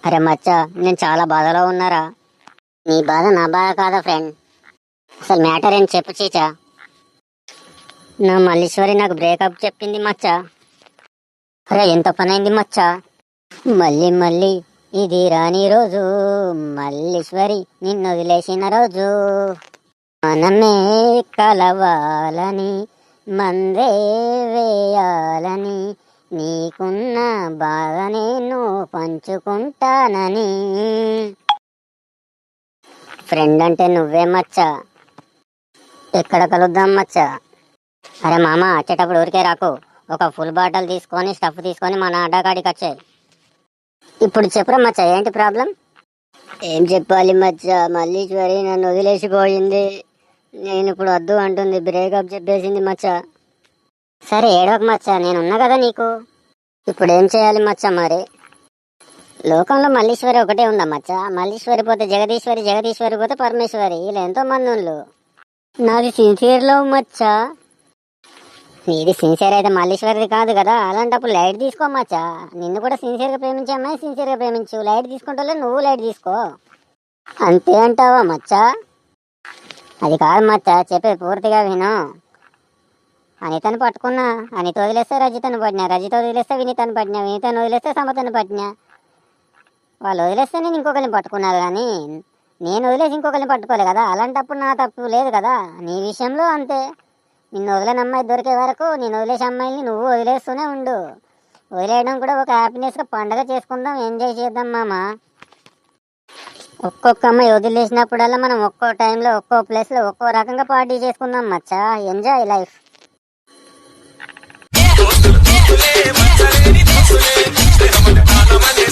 అరే మచ్చా, నేను చాలా బాధలో ఉన్నారా. నీ బాధ నా బాధ కాదా ఫ్రెండ్. అసలు మ్యాటర్ ఏంటి చెప్పు చీచా. నా మల్లీశ్వరి నాకు బ్రేకప్ చెప్పింది మచ్చా. అరే ఎంత పని అయింది మచ్చా. మళ్ళీ మళ్ళీ ఇది రాని రోజు, మల్లీశ్వరి నిన్ను వదిలేసిన రోజు. మనమే కలవాలని, మందే వేయాలని, నీకున్న బాధ నేను పంచుకుంటానని. ఫ్రెండ్ అంటే నువ్వే మచ్చా. ఎక్కడ కలుద్దాం మచ్చా. అరే మామ, వచ్చేటప్పుడు ఊరికే రాకు. ఒక ఫుల్ బాటిల్ తీసుకొని స్టఫ్ తీసుకొని మన అడ్డగాడికి వచ్చాయి. ఇప్పుడు చెప్పురా మచ్చా, ఏంటి ప్రాబ్లం. ఏం చెప్పాలి మచ్చా, మల్లీశ్వరి నన్ను వదిలేసిపోయింది. నేను ఇప్పుడు వద్దు అంటుంది, బ్రేకప్ చెప్పేసింది మచ్చా. సరే ఏడవక మచ్చా, నేనున్నా కదా నీకు. ఇప్పుడు ఏం చేయాలి మచ్చా మరి. లోకంలో మల్లీశ్వరి ఒకటే ఉందా మచ్చా. మల్లీశ్వరి పోతే జగదీశ్వరి, జగదీశ్వరి పోతే పరమేశ్వరి, ఇలా ఎంతో మంది ఉన్నారు. నాది సిన్సియర్ లవ్ మచ్చా. నీది సిన్సియర్ అయితే మల్లీశ్వరిది కాదు కదా. అలాంటప్పుడు లైట్ తీసుకో మచ్చా. నిన్ను కూడా సిన్సియర్గా ప్రేమించే అమ్మాయి సిన్సియర్గా ప్రేమించు. లైట్ తీసుకుంటా నువ్వు లైట్ తీసుకో. అంతే అంటావా మచ్చా. అది కాదు మచ్చా, చెప్పే పూర్తిగా విను. అనితను పట్టుకున్నా, అనిత వదిలేస్తే రజితను పడినా, రజిత వదిలేస్తే వినీతను పడినా, వినీతను వదిలేస్తే సమతను పడినా. వాళ్ళు వదిలేస్తే నేను ఇంకొకరిని పట్టుకున్నారు, కానీ నేను వదిలేసి ఇంకొకరిని పట్టుకోలే కదా. అలాంటప్పుడు నా తప్పు లేదు కదా. నీ విషయంలో అంతే. నిన్ను వదిలేని అమ్మాయి దొరికే వరకు, నేను వదిలేసే అమ్మాయిని నువ్వు వదిలేస్తూనే ఉండు. వదిలేయడం కూడా ఒక హ్యాపీనెస్గా పండగ చేసుకుందాం, ఎంజాయ్ చేద్దాం మామ. ఒక్కొక్క అమ్మాయి వదిలేసినప్పుడల్లా మనం ఒక్కో టైంలో ఒక్కో ప్లేస్లో ఒక్కో రకంగా పార్టీ చేసుకుందాం మచ్చా. Enjoy life. Yeah.